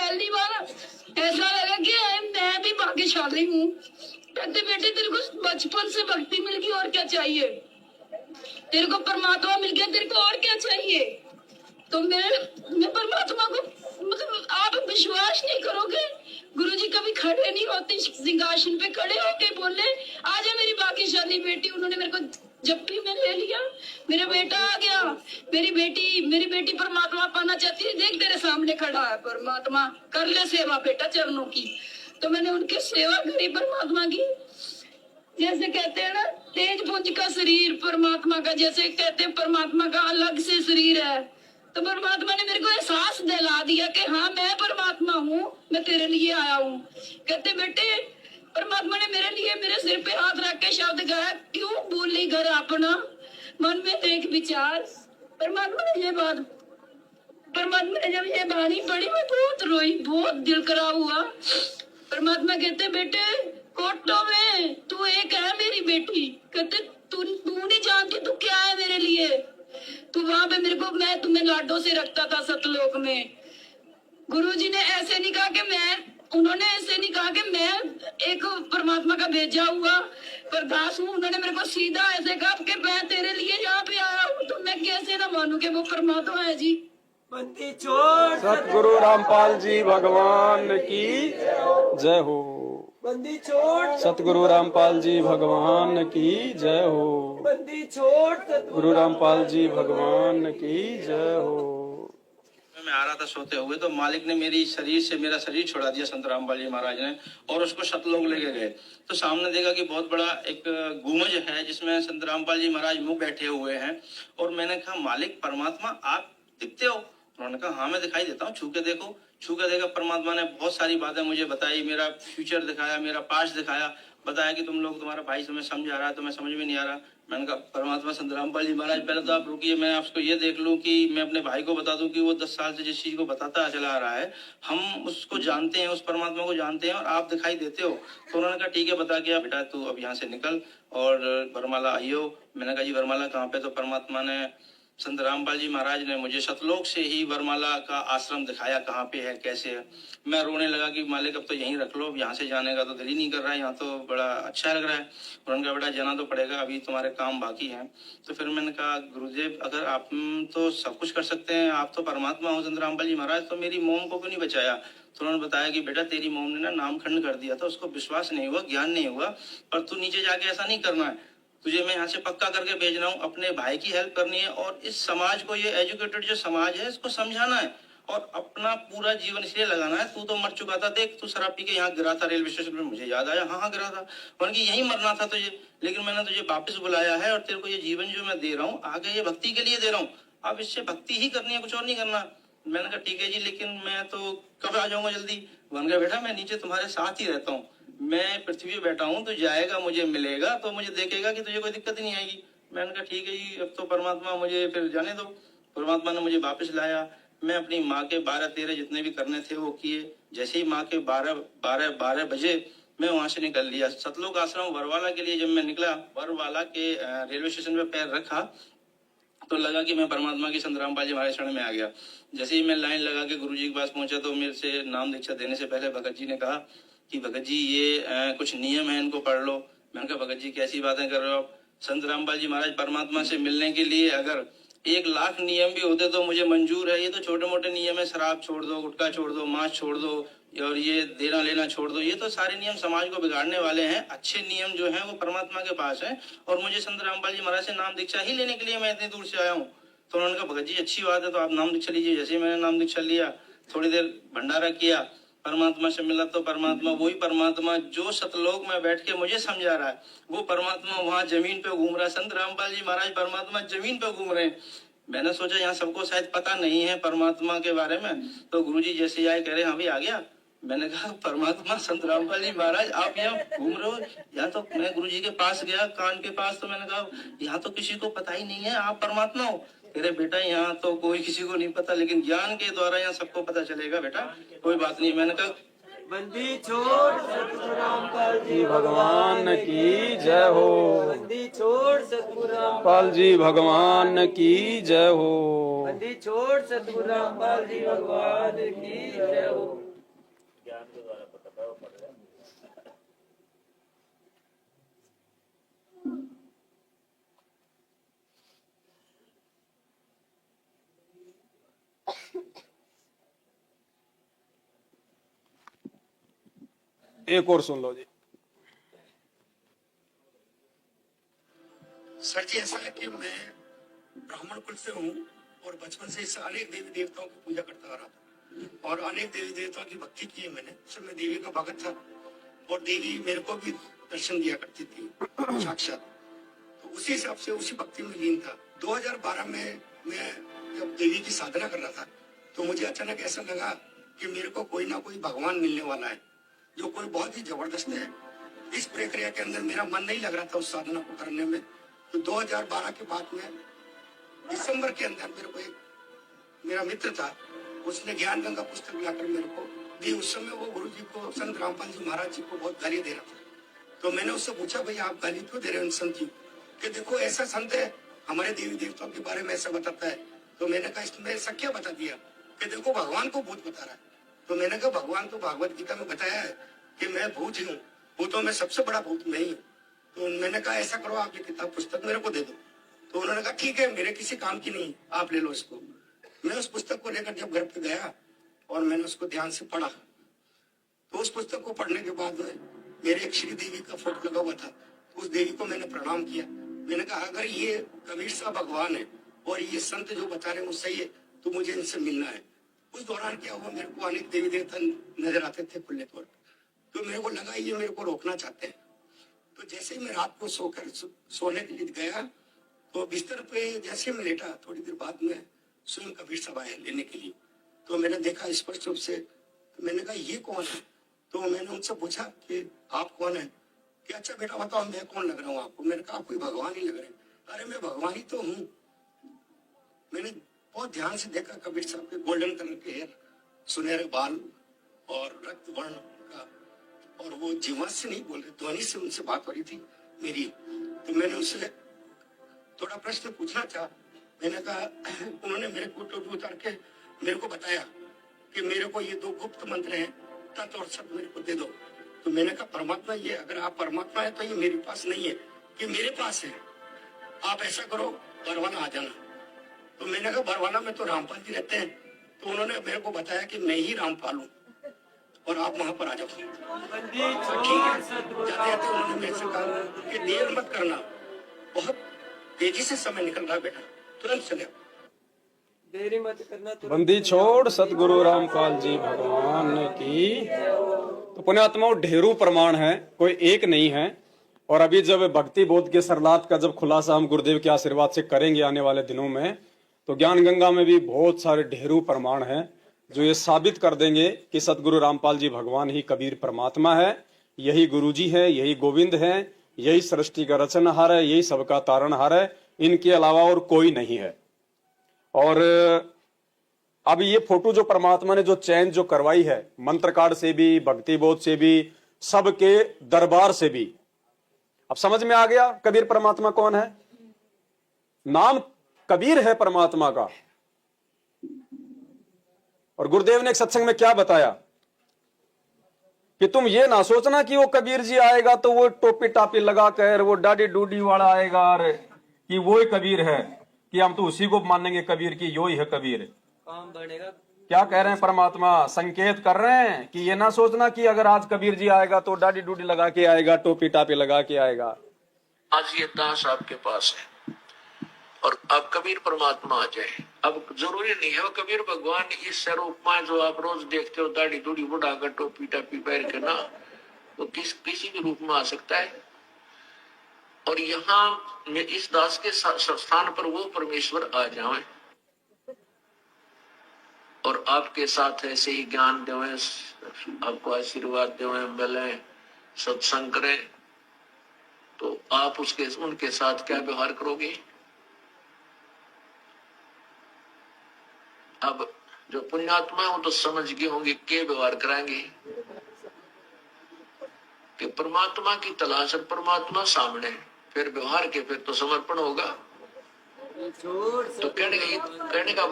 पहली बार ऐसा लगा कि मैं भी भाग्यशाली हूँ। कहते बेटे तेरे को बचपन से भक्ति मिल गई, और क्या चाहिए? तेरे को परमात्मा मिल गया, तेरे को और क्या चाहिए? तो मैं परमात्मा को, मतलब आप विश्वास नहीं करोगे, गुरुजी कभी खड़े नहीं होते, सिंहासन पे खड़े होके बोले आजा मेरी भाग्यशाली बेटी। उन्होंने मेरे को जप्पी में ले लिया, मेरा बेटा आ गया। मेरी बेटी परमात्मा पाना चाहती है, देख तेरे सामने खड़ा है परमात्मा, कर ले सेवा बेटा चरणों की। तो मैंने उनकी सेवा करी परमात्मा की। जैसे कहते हैं ना तेज पुंज का शरीर परमात्मा का, जैसे कहते हैं परमात्मा का अलग से शरीर है, तो परमात्मा ने मेरे को एहसास दिला दिया कि हाँ मैं परमात्मा हूँ, मैं तेरे लिए आया हूँ। कहते बेटे परमात्मा ने मेरे लिए मेरे सिर पे हाथ रख के शब्द गाया, क्यों भूली घर अपना मन में देख विचार। परमात्मा ने जब ये बाणी पढ़ी मैं बहुत रोई, बहुत दिल खराब हुआ। परमात्मा कहते बेटे कोटो में तू एक है मेरी बेटी। कहते तू नहीं जानती तू क्या है मेरे लिए। तू वहां पे मेरे को, मैं तुम्हें लाडो से रखता था सतलोक में। गुरुजी ने ऐसे नहीं कहा कि उन्होंने ऐसे नहीं कहा कि मैं एक परमात्मा का भेजा हुआ परदास हूँ। उन्होंने मेरे को सीधा ऐसे कहा कि मैं तेरे लिए यहाँ पे आया हूँ, तो मैं कैसे ना मानू कि वो परमात्मा है जी। बंदी छोड़ सतगुरु रामपाल जी भगवान की जय हो। बंदी छोड़ सतगुरु रामपाल जी भगवान की जय हो। बंदी छोड़ गुरु रामपाल जी भगवान की जय हो। मैं आ रहा था सोते हुए, तो मालिक ने मेरा शरीर छुड़ा दिया संत रामपाल जी महाराज ने, और उसको सतलोक लेके गए। तो सामने देखा कि बहुत बड़ा एक गुमज है जिसमें संत रामपाल जी महाराज मुंह बैठे हुए हैं। और मैंने कहा मालिक परमात्मा आप दिखते हो? उन्होंने कहा हाँ मैं दिखाई देता हूँ, छू के देखो। छू के देखा, परमात्मा ने बहुत सारी बातें मुझे बताई, मेरा फ्यूचर दिखाया, मेरा पास्ट दिखाया, बताया कि तुम्हारा भाई तुम्हें समझ आ रहा है, तुम्हें समझ में नहीं आ रहा। मैंने कहा परमात्मा संत रामपाल जी महाराज पहले तो आप रुकिए, मैं आपको ये देख लूं कि मैं अपने भाई को बता दूं कि वो 10 साल से जिस चीज को बताता चला आ रहा है हम उसको जानते हैं, उस परमात्मा को जानते हैं, और आप दिखाई देते हो। तो उन्होंने कहा ठीक है बता के बेटा तू अब यहाँ से निकल और वरमाला आइयो। मैंने कहा जी वरमाला कहाँ पे? तो परमात्मा ने, संत रामपाल जी महाराज ने मुझे सतलोक से ही वरमाला का आश्रम दिखाया, कहाँ पे है कैसे है। मैं रोने लगा कि मालिक अब तो यहीं रख लो, यहाँ से जाने का तो दिल ही नहीं कर रहा है, यहाँ तो बड़ा अच्छा लग रहा है। उन्होंने कहा बेटा जाना तो पड़ेगा, अभी तुम्हारे काम बाकी हैं। तो फिर मैंने कहा गुरुदेव अगर आप तो सब कुछ कर सकते हैं, आप तो परमात्मा हो संत रामपाल जी महाराज, तो मेरी मोम को क्यों नहीं बचाया? तो उन्होंने बताया कि बेटा तेरी मोम ने ना नामखंड कर दिया था, उसको विश्वास नहीं हुआ, ज्ञान नहीं हुआ, पर तू नीचे जाके ऐसा नहीं करना है, तुझे मैं यहाँ से पक्का करके भेज रहा हूँ, अपने भाई की हेल्प करनी है और इस समाज को, ये एजुकेटेड जो समाज है इसको समझाना है और अपना पूरा जीवन इसलिए लगाना है। तू तो मर चुका था, देख तू शराब पी के यहाँ गिरा था रेलवे स्टेशन पे, मुझे याद आया हाँ गिरा था, उनकी यही मरना था तुझे, लेकिन मैंने तुझे वापस बुलाया है और तेरे को ये जीवन जो मैं दे रहा हूँ आगे ये भक्ति के लिए दे रहा हूँ, अब इससे भक्ति ही करनी है, कुछ और नहीं करना। मैंने कहा ठीक है जी, लेकिन मैं तो कब आ जाऊंगा जल्दी? उन्होंने कहा बेटा मैं नीचे तुम्हारे साथ ही रहता हूँ, मैं पृथ्वी पे बैठा हूँ, तो जाएगा मुझे मिलेगा तो मुझे देखेगा कि तुझे कोई दिक्कत नहीं आएगी। मैंने कहा ठीक है जी, अब तो परमात्मा मुझे फिर जाने दो। परमात्मा ने मुझे वापस लाया, मैं अपनी माँ के 12-13 जितने भी करने थे वो किए। जैसे ही माँ के 12 बजे मैं वहां से निकल लिया सतलोक आश्रम वरवाला के लिए। जब मैं निकला वरवाला के रेलवे स्टेशन पे पैर रखा तो लगा कि मैं परमात्मा की संत रामपाल जी महाराज शरण में आ गया। जैसे ही मैं लाइन लगा के गुरु जी के पास पहुंचा तो मेरे से नाम दीक्षा देने से पहले भगत जी ने कहा कि भगत जी ये कुछ नियम है, इनको पढ़ लो। मैंने कहा भगत जी कैसी बातें कर रहे हो आप? संत रामपाल जी महाराज परमात्मा से मिलने के लिए अगर 1 लाख नियम भी होते तो मुझे मंजूर है, ये तो छोटे मोटे नियम है, शराब छोड़ दो, गुटखा छोड़ दो, मांस छोड़ दो और ये देना लेना छोड़ दो, ये तो सारे नियम समाज को बिगाड़ने वाले हैं। अच्छे नियम जो हैं वो परमात्मा के पास हैं और मुझे संत रामपाल जी महाराज से नाम दीक्षा ही लेने के लिए मैं इतनी दूर से आया हूँ। तो उन्होंने कहा भगत जी अच्छी बात है, तो आप नाम दीक्षा लीजिए। जैसे ही मैंने नाम दीक्षा लिया, थोड़ी देर भंडारा किया, परमात्मा से मिला, तो परमात्मा वही परमात्मा जो सतलोक में बैठ के मुझे समझा रहा है वो परमात्मा वहां जमीन पे घूम रहा है। संत रामपाल जी महाराज परमात्मा जमीन पे घूम रहे हैं। मैंने सोचा यहाँ सबको शायद पता नहीं है परमात्मा के बारे में, तो गुरुजी जैसे आए कह रहे हाँ भी आ गया। मैंने कहा परमात्मा संत रामपाल जी महाराज आप यहाँ घूम रहे हो? यहाँ तो मैं गुरुजी के पास गया कान के पास, तो मैंने कहा यहाँ तो किसी को पता ही नहीं है आप परमात्मा हो। कह रहे बेटा यहाँ तो कोई किसी को नहीं पता, लेकिन ज्ञान के द्वारा यहाँ सबको पता चलेगा बेटा, कोई बात नहीं। मैंने कहा बंदी छोड़ सतगुरु रामपाल जी भगवान की जय हो। बंदी छोड़ सतगुरु रामपाल जी भगवान की जय हो। बंदी छोड़ सतगुरु रामपाल जी भगवान की जय हो। एक और सुन लो जी। सर जी ऐसा है कि मैं ब्राह्मण कुल से हूँ और बचपन से इस अनेक देवी देवताओं की पूजा करता आ रहा था और अनेक देवी देवताओं की भक्ति की है मैंने। सर मैं देवी का भगत था और देवी मेरे को भी दर्शन दिया करती थी साक्षात, तो उसी हिसाब से उसी भक्ति में लीन था। 2012 में मैं जब देवी की साधना कर रहा था तो मुझे अचानक ऐसा लगा कि मेरे को कोई ना कोई भगवान मिलने वाला है जो कोई बहुत ही जबरदस्त है। इस प्रक्रिया के अंदर मेरा मन नहीं लग रहा था उस साधना को करने में, तो 2012 के बाद में दिसंबर के अंदर मेरे को एक मेरा मित्र था, उसने ज्ञान गंगा पुस्तक लाकर मेरे को दी। उस समय वो गुरु जी को, संत रामपाल जी महाराज जी को बहुत गाली दे रहा था। तो मैंने उससे पूछा, भाई आप गाली क्यों दे रहे हो संत जी कि देखो ऐसा संत है हमारे देवी देवताओं के बारे में ऐसा बताता है। तो मैंने कहा इसमें ऐसा क्या बता दिया कि देखो भगवान को भूत बता रहा है। तो मैंने कहा भगवान तो भागवत गीता में बताया है कि मैं भूत ही हूँ, भूतों में सबसे बड़ा भूत मैं ही हूँ। तो मैंने कहा ऐसा करो आप ये किताब पुस्तक मेरे को दे दो। तो उन्होंने कहा ठीक है, मेरे किसी काम की नहीं, आप ले लो इसको। मैं उस पुस्तक को लेकर जब घर पे गया और मैंने उसको ध्यान से पढ़ा, तो उस पुस्तक को पढ़ने के बाद में मेरे एक श्री देवी का फोटो लगा हुआ था, तो उस देवी को मैंने प्रणाम किया। मैंने कहा अगर ये कबीर साहब भगवान है और ये संत जो बता रहे हैं वो सही है तो मुझे इनसे मिलना है। उस दौरान क्या हुआ, मेरे को अनेक देवी देवता नजर आते थे खुले तौर पर, तो मेरे को लगा ये मेरे को रोकना चाहते हैं। तो जैसे ही मैं रात को सोने के लिए गया तो बिस्तर पे जैसे मैं लेटा, थोड़ी देर बाद में स्वयं कबीर साहब आए लेने के लिए। तो मैंने देखा स्पष्ट रूप से, तो मैंने कहा ये कौन है। तो मैंने उनसे पूछा कि आप कौन है, कि अच्छा बेटा बताओ मैं कौन लग रहा हूँ आपको। मैंने कहा आप कोई भगवान ही लग रहे हैं। अरे मैं भगवान ही तो हूँ। मैंने बहुत ध्यान से देखा कबीर साहब के गोल्डन कलर के हेयर, सुनहरे बाल और रक्त वर्ण का, और वो जीवा से नहीं बोल रहे, ध्वनि से उनसे बात हो रही थी मेरी। तो मैंने उनसे थोड़ा प्रश्न पूछना चाहा। मैंने कहा, उन्होंने मेरे को टोपी उतार के मेरे को बताया कि मेरे को ये 2 गुप्त मंत्र हैं, तत् और सत मेरे को दे दो। तो मैंने कहा परमात्मा ये, अगर आप परमात्मा है तो ये मेरे पास नहीं है, ये मेरे पास है। आप ऐसा करो बरवाना आ जाना। तो मैंने कहा बरवाना में तो रामपाल जी रहते हैं। तो उन्होंने मेरे को बताया कि मैं ही रामपाल हूँ और आप वहां पर आ जाओ। ठीक है, जाते जाते उन्होंने मेरे से कहा कि देर मत करना, बहुत तेजी से समय निकल रहा है बेटा, तुरंत चले आओ। देरी मत करना। बंदी छोड़ सतगुरु रामपाल जी भगवान की। तो पुण्यात्माओं ढेरों प्रमाण है, कोई एक नहीं है। और अभी जब भक्ति बोध के सरलाद का जब खुलासा हम गुरुदेव के आशीर्वाद से करेंगे आने वाले दिनों में, तो ज्ञान गंगा में भी बहुत सारे ढेरों प्रमाण हैं जो ये साबित कर देंगे कि सतगुरु रामपाल जी भगवान ही कबीर परमात्मा है, यही गुरु जी है, यही गोविंद है, यही सृष्टि का रचनहार है, यही सबका तारणहार है, इनके अलावा और कोई नहीं है। और अब ये फोटो जो परमात्मा ने जो चेंज जो करवाई है, मंत्र कार्ड से भी, भक्ति बोध से भी, सबके दरबार से भी, अब समझ में आ गया कबीर परमात्मा कौन है। नाम कबीर है परमात्मा का। और गुरुदेव ने एक सत्संग में क्या बताया कि तुम ये ना सोचना कि वो कबीर जी आएगा तो वो टोपी टापी लगा कर वो डाडी डूडी वाला आएगा और कि वो ही कबीर है, कि हम तो उसी को मानेंगे कबीर की यो ही है कबीर। काम बनेगा। क्या कह रहे हैं परमात्मा, संकेत कर रहे हैं कि ये ना सोचना कि अगर आज कबीर जी आएगा तो डाडी डूडी लगा के आएगा, टोपी टापी लगा के आएगा। आज ये दास आपके पास है और अब कबीर परमात्मा आ जाए। अब जरूरी नहीं है वो कबीर भगवान इस स्वरूप में जो आप रोज देखते हो, दाढ़ी दूढ़ी बुढ़ाकर टोपी टापी पहन के ना, वो किसी भी रूप में आ सकता है। और यहाँ में इस दास के स्थान पर वो परमेश्वर आ जाए और आपके साथ ऐसे ही ज्ञान देवे, आपको आशीर्वाद देवे, मिले, सत्संग करें, तो आप उनके साथ क्या व्यवहार करोगे। अब जो पुण्यात्मा है वो तो समझ गए होंगे क्या व्यवहार कराएंगे कि परमात्मा की तलाश है, परमात्मा सामने, फिर व्यवहार के फिर तो समर्पण होगा। तो कहने का